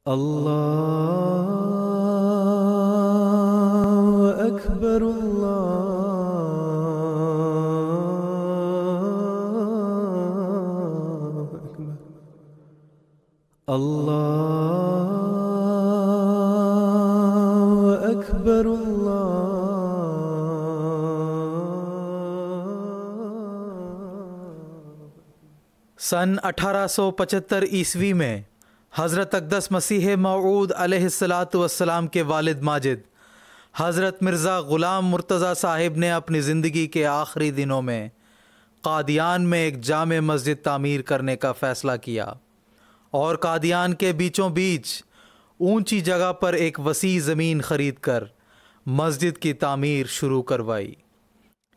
اللہ اکبر اللہ اکبر اللہ اکبر سن 1875 عیسوی میں حضرت اقدس مسیح موعود علیہ السلام کے والد ماجد حضرت مرزا غلام مرتضیٰ صاحب نے اپنی زندگی کے آخری دنوں میں قادیان میں ایک جامع مسجد تعمیر کرنے کا فیصلہ کیا اور قادیان کے بیچوں بیچ اونچی جگہ پر ایک وسیع زمین خرید کر مسجد کی تعمیر شروع کروائی۔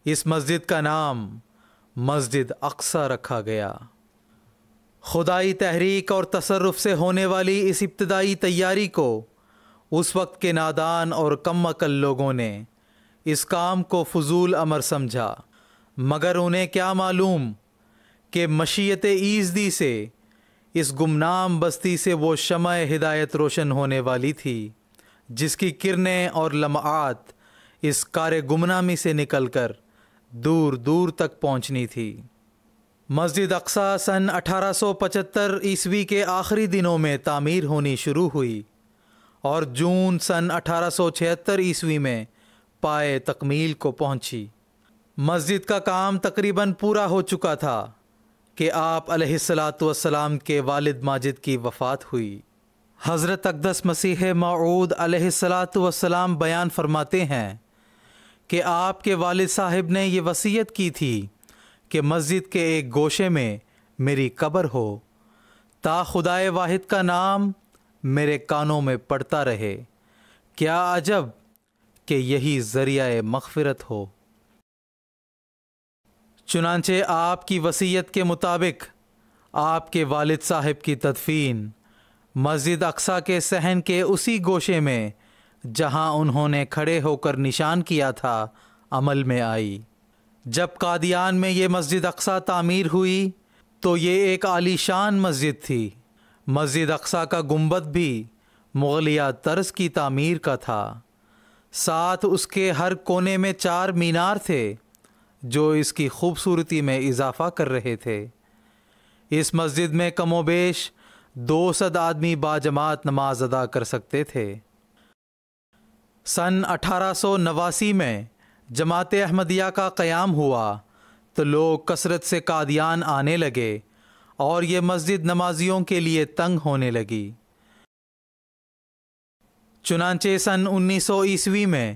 اس مسجد کا نام مسجد اقصی رکھا گیا۔ خدائی تحریک اور تصرف سے ہونے والی اس ابتدائی تیاری کو اس وقت کے نادان اور کم عقل لوگوں نے اس کام کو فضول امر سمجھا، مگر انہیں کیا معلوم کہ مشیت ایزدی سے اس گمنام بستی سے وہ شمع ہدایت روشن ہونے والی تھی جس کی کرنیں اور لمعات اس کار گمنامی سے نکل کر دور دور تک پہنچنی تھی۔ مسجد اقصی سن 1875 عیسوی کے آخری دنوں میں تعمیر ہونی شروع ہوئی اور جون سن 1876 عیسوی میں پائے تکمیل کو پہنچی۔ مسجد کا کام تقریباً پورا ہو چکا تھا کہ آپ علیہ السلام کے والد ماجد کی وفات ہوئی۔ حضرت اقدس مسیح موعود علیہ السلام بیان فرماتے ہیں کہ آپ کے والد صاحب نے یہ وصیت کی تھی کہ مسجد کے ایک گوشے میں میری قبر ہو تا خدائے واحد کا نام میرے کانوں میں پڑتا رہے۔ کیا عجب کہ یہی ذریعہ مغفرت ہو۔ چنانچہ آپ کی وصیت کے مطابق آپ کے والد صاحب کی تدفین مسجد اقصی کے صحن کے اسی گوشے میں جہاں انہوں نے کھڑے ہو کر نشان کیا تھا عمل میں آئی۔ جب قادیان میں یہ مسجد اقصی تعمیر ہوئی تو یہ ایک عالی شان مسجد تھی۔ مسجد اقصی کا گنبد بھی مغلیہ طرز کی تعمیر کا تھا، ساتھ اس کے ہر کونے میں 4 مینار تھے جو اس کی خوبصورتی میں اضافہ کر رہے تھے۔ اس مسجد میں کم و بیش 200 آدمی باجماعت نماز ادا کر سکتے تھے۔ سن 1889 میں جماعت احمدیہ کا قیام ہوا تو لوگ کثرت سے قادیان آنے لگے اور یہ مسجد نمازیوں کے لیے تنگ ہونے لگی۔ چنانچہ سن 1900 عیسوی میں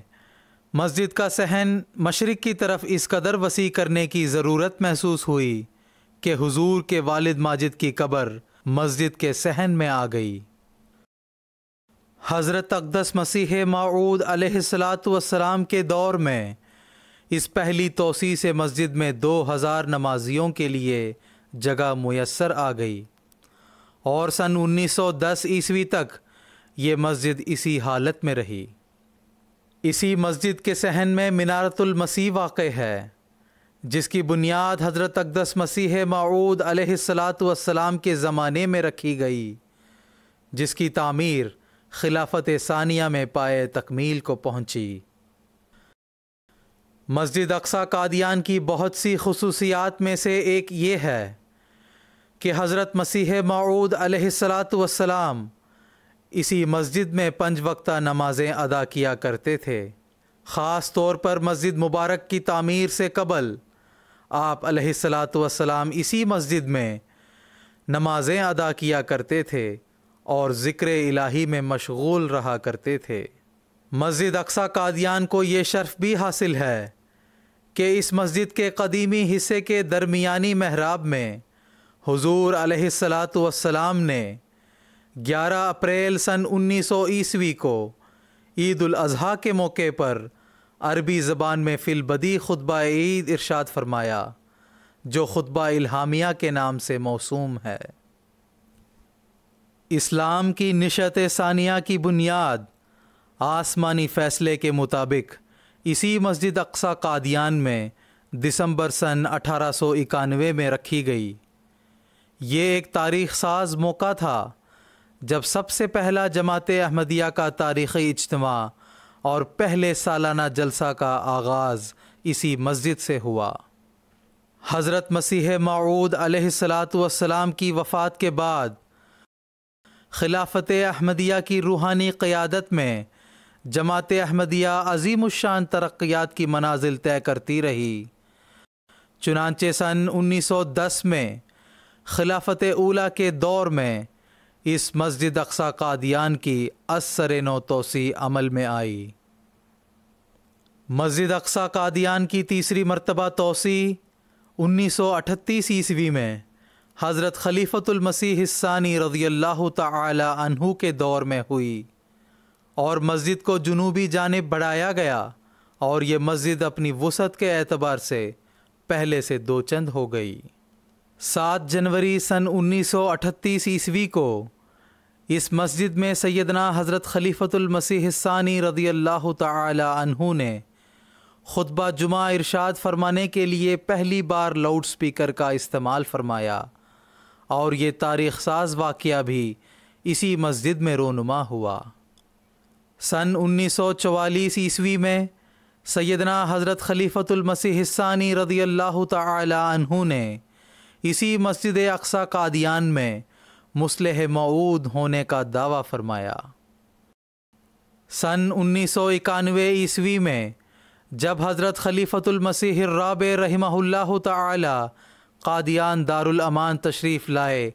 مسجد کا صحن مشرق کی طرف اس قدر وسیع کرنے کی ضرورت محسوس ہوئی کہ حضور کے والد ماجد کی قبر مسجد کے صحن میں آ گئی۔ حضرت اقدس مسیح موعود علیہ السلام کے دور میں اس پہلی توسیع سے مسجد میں 2000 نمازیوں کے لیے جگہ میسر آ گئی اور سن 1910 عیسوی تک یہ مسجد اسی حالت میں رہی۔ اسی مسجد کے صحن میں منارۃ المسیح واقع ہے جس کی بنیاد حضرت اقدس مسیح موعود علیہ السلام کے زمانے میں رکھی گئی، جس کی تعمیر خلافت ثانیہ میں پائے تکمیل کو پہنچی۔ مسجد اقصی قادیان کی بہت سی خصوصیات میں سے ایک یہ ہے کہ حضرت مسیح موعود علیہ السلام اسی مسجد میں 5 وقتہ نمازیں ادا کیا کرتے تھے۔ خاص طور پر مسجد مبارک کی تعمیر سے قبل آپ علیہ السلام اسی مسجد میں نمازیں ادا کیا کرتے تھے اور ذکر الہی میں مشغول رہا کرتے تھے۔ مسجد اقصی قادیان کو یہ شرف بھی حاصل ہے کہ اس مسجد کے قدیمی حصے کے درمیانی محراب میں حضور علیہ السلام نے 11 اپریل سن 1900 عیسوی کو عید الاضحیٰ کے موقع پر عربی زبان میں فی البدیع خطبہ عید ارشاد فرمایا جو خطبہ الہامیہ کے نام سے موسوم ہے۔ اسلام کی نشأت ثانیہ کی بنیاد آسمانی فیصلے کے مطابق اسی مسجد اقصی قادیان میں دسمبر سن 1891 میں رکھی گئی۔ یہ ایک تاریخ ساز موقع تھا جب سب سے پہلا جماعت احمدیہ کا تاریخی اجتماع اور پہلے سالانہ جلسہ کا آغاز اسی مسجد سے ہوا۔ حضرت مسیح موعود علیہ الصلاۃ والسلام کی وفات کے بعد خلافت احمدیہ کی روحانی قیادت میں جماعت احمدیہ عظیم الشان ترقیات کی منازل طے کرتی رہی۔ چنانچہ سن 1910 میں خلافت اولیٰ کے دور میں اس مسجد اقصی قادیان کی از سر نو توسیع عمل میں آئی۔ مسجد اقصی قادیان کی تیسری مرتبہ توسیع 1938 عیسوی میں حضرت خلیفۃ المسیح الثانی رضی اللہ تعالی عنہ کے دور میں ہوئی، اور مسجد کو جنوبی جانب بڑھایا گیا، اور یہ مسجد اپنی وسعت کے اعتبار سے پہلے سے دو چند ہو گئی۔ 7 جنوری سن 1938 عیسوی کو اس مسجد میں سیدنا حضرت خلیفۃ المسیح الثانی رضی اللہ تعالی عنہ نے خطبہ جمعہ ارشاد فرمانے کے لیے پہلی بار لاؤڈ سپیکر کا استعمال فرمایا، اور یہ تاریخ ساز واقعہ بھی اسی مسجد میں رونما ہوا۔ سن 1944 عیسوی میں سیدنا حضرت خلیفۃ المسیح الثانی رضی اللہ تعالی عنہ نے اسی مسجد اقصی قادیان میں مصلح موعود ہونے کا دعویٰ فرمایا۔ سن 1991 عیسوی میں جب حضرت خلیفۃ المسیح الرابع رحمہ اللہ تعالی قادیان دارالامان تشریف لائے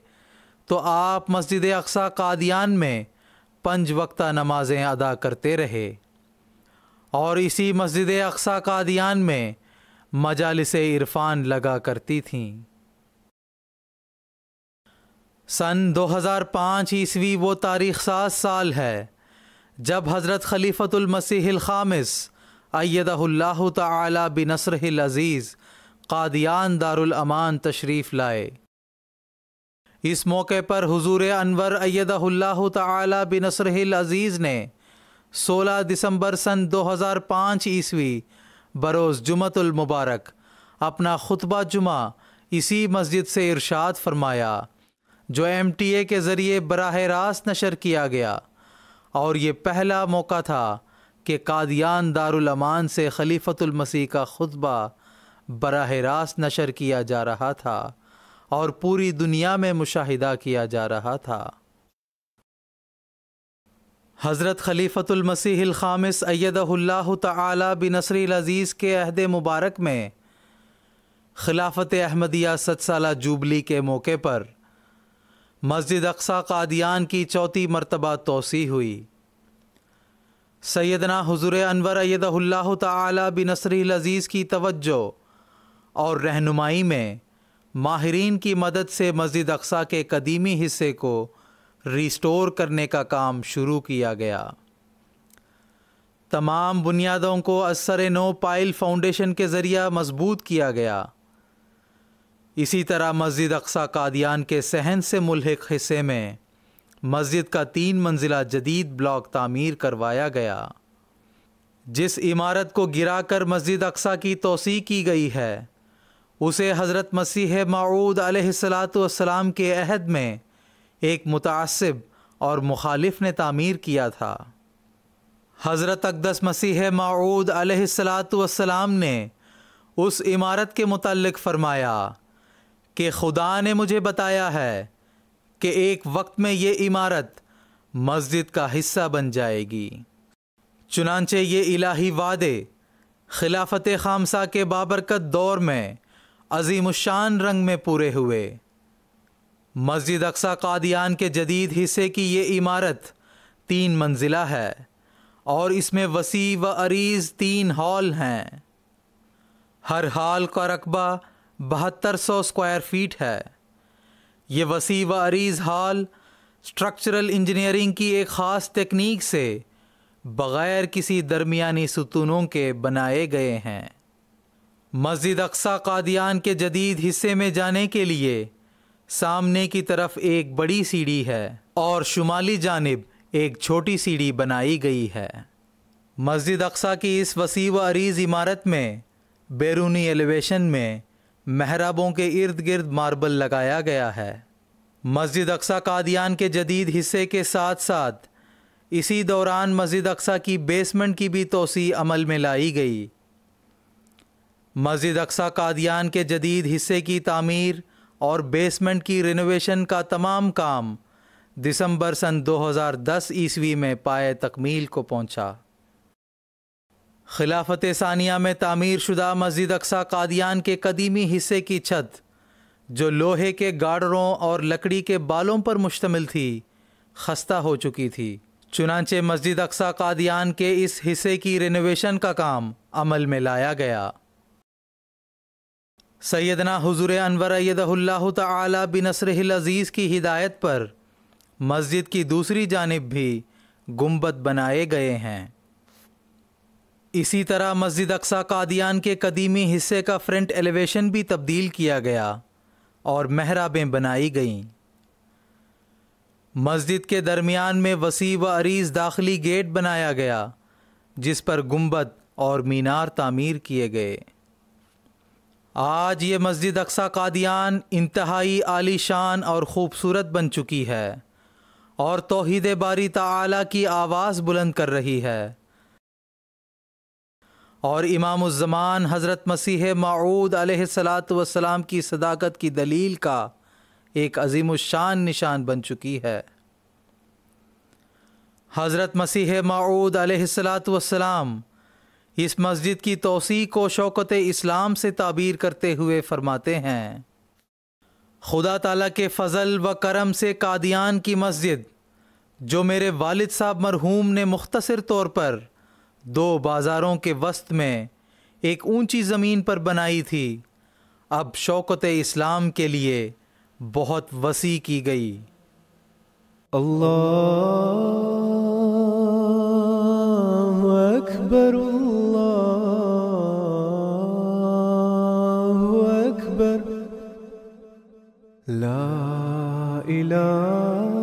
تو آپ مسجد اقصی قادیان میں 5 وقتہ نمازیں ادا کرتے رہے، اور اسی مسجد اقصی قادیان میں مجالس عرفان لگا کرتی تھیں۔ سن 2005 عیسوی وہ تاریخ ساز سال ہے جب حضرت خلیفۃ المسیح الخامس ایدہ اللہ تعالی بنصرہ العزیز قادیان دارالامان تشریف لائے۔ اس موقع پر حضور انور ایدہ اللہ تعالی بنصرہ العزیز نے 16 دسمبر سن 2005 عیسوی بروز جمعۃ المبارک اپنا خطبہ جمعہ اسی مسجد سے ارشاد فرمایا، جو MTA کے ذریعے براہ راست نشر کیا گیا، اور یہ پہلا موقع تھا کہ قادیان دارالامان سے خلیفۃ المسیح کا خطبہ براہ راست نشر کیا جا رہا تھا اور پوری دنیا میں مشاہدہ کیا جا رہا تھا۔ حضرت خلیفۃ المسیح الخامس ایدہ اللہ تعالی بنصرہ العزیز کے عہد مبارک میں خلافت احمدیہ 7 سالہ جوبلی کے موقع پر مسجد اقصی قادیان کی 4تھی مرتبہ توسیع ہوئی۔ سیدنا حضور انور ایدہ اللہ تعالی بنصرہ العزیز کی توجہ اور رہنمائی میں ماہرین کی مدد سے مسجد اقصی کے قدیمی حصے کو ریسٹور کرنے کا کام شروع کیا گیا۔ تمام بنیادوں کو از سر نو پائل فاؤنڈیشن کے ذریعہ مضبوط کیا گیا۔ اسی طرح مسجد اقصی قادیان کے صحن سے ملحق حصے میں مسجد کا 3 منزلہ جدید بلاک تعمیر کروایا گیا۔ جس عمارت کو گرا کر مسجد اقصی کی توسیع کی گئی ہے اسے حضرت مسیح موعود علیہ الصلاۃ والسلام کے عہد میں ایک متعصب اور مخالف نے تعمیر کیا تھا۔ حضرت اقدس مسیح موعود علیہ الصلاۃ والسلام نے اس عمارت کے متعلق فرمایا کہ خدا نے مجھے بتایا ہے کہ ایک وقت میں یہ عمارت مسجد کا حصہ بن جائے گی۔ چنانچہ یہ الہی وعدے خلافت خامسہ کے بابرکت دور میں عظیم الشان رنگ میں پورے ہوئے۔ مسجد اقصی قادیان کے جدید حصے کی یہ عمارت 3 منزلہ ہے، اور اس میں وسیع و عریض 3 ہال ہیں۔ ہر ہال کا رقبہ 7200 اسکوائر فیٹ ہے۔ یہ وسیع و عریض ہال اسٹرکچرل انجینئرنگ کی ایک خاص تکنیک سے بغیر کسی درمیانی ستونوں کے بنائے گئے ہیں۔ مسجد اقصی قادیان کے جدید حصے میں جانے کے لیے سامنے کی طرف ایک بڑی سیڑھی ہے اور شمالی جانب ایک چھوٹی سیڑھی بنائی گئی ہے۔ مسجد اقصی کی اس وسیع و عریض عمارت میں بیرونی ایلیویشن میں محرابوں کے ارد گرد ماربل لگایا گیا ہے۔ مسجد اقصی قادیان کے جدید حصے کے ساتھ ساتھ اسی دوران مسجد اقصی کی بیسمنٹ کی بھی توسیع عمل میں لائی گئی۔ مسجد اقصی قادیان کے جدید حصے کی تعمیر اور بیسمنٹ کی رینوویشن کا تمام کام دسمبر سن 2010 عیسوی میں پائے تکمیل کو پہنچا۔ خلافت ثانیہ میں تعمیر شدہ مسجد اقصی قادیان کے قدیمی حصے کی چھت، جو لوہے کے گارڈروں اور لکڑی کے بالوں پر مشتمل تھی، خستہ ہو چکی تھی۔ چنانچہ مسجد اقصی قادیان کے اس حصے کی رینوویشن کا کام عمل میں لایا گیا۔ سیدنا حضور انور ایدہ اللہ تعالی بنصرہ العزیز کی ہدایت پر مسجد کی دوسری جانب بھی گنبد بنائے گئے ہیں۔ اسی طرح مسجد اقصی قادیان کے قدیمی حصے کا فرنٹ ایلیویشن بھی تبدیل کیا گیا اور محرابیں بنائی گئیں۔ مسجد کے درمیان میں وسیع و عریض داخلی گیٹ بنایا گیا، جس پر گنبد اور مینار تعمیر کیے گئے۔ آج یہ مسجد اقصی قادیان انتہائی عالی شان اور خوبصورت بن چکی ہے اور توحید باری تعالی کی آواز بلند کر رہی ہے، اور امام الزمان حضرت مسیح موعود علیہ الصلاۃ والسلام کی صداقت کی دلیل کا ایک عظیم الشان نشان بن چکی ہے۔ حضرت مسیح موعود علیہ الصلاۃ والسلام اس مسجد کی توسیع کو شوکت اسلام سے تعبیر کرتے ہوئے فرماتے ہیں، خدا تعالیٰ کے فضل و کرم سے قادیان کی مسجد، جو میرے والد صاحب مرحوم نے مختصر طور پر 2 بازاروں کے وسط میں ایک اونچی زمین پر بنائی تھی، اب شوکت اسلام کے لیے بہت وسیع کی گئی۔ اللہ اکبر، اللہ اکبر، لا الہ